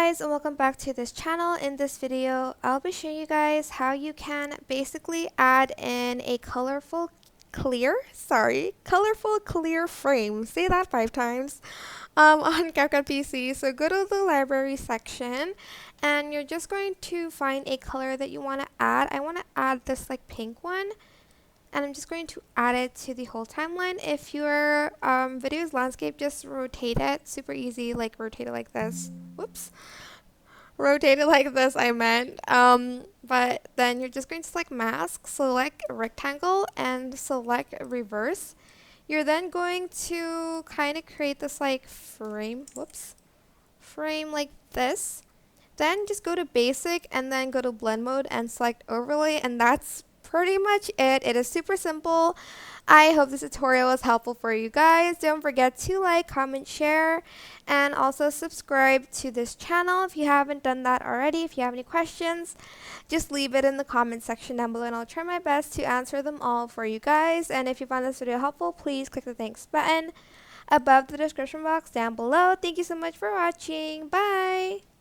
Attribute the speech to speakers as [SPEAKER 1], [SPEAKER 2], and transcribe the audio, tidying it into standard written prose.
[SPEAKER 1] guys, and welcome back to this channel. In this video, I'll be showing you guys how you can basically add in a colorful clear frame. Say that 5 times. On CapCut PC. So go to the library section and you're just going to find a color that you want to add. I want to add this like pink one. And I'm just going to add it to the whole timeline. If your video is landscape, just rotate it. Super easy, like rotate it like this. Whoops. Rotate it like this, I meant. But then you're just going to select mask, select rectangle, and select reverse. You're then going to kind of create this like frame like this. Then just go to basic and then go to blend mode and select overlay, and that's pretty much it. It is super simple. I hope this tutorial was helpful for you guys. Don't forget to like, comment, share, and also subscribe to this channel if you haven't done that already. If you have any questions, just leave it in the comment section down below and I'll try my best to answer them all for you guys. And if you found this video helpful, please click the thanks button above the description box down below. Thank you so much for watching. Bye!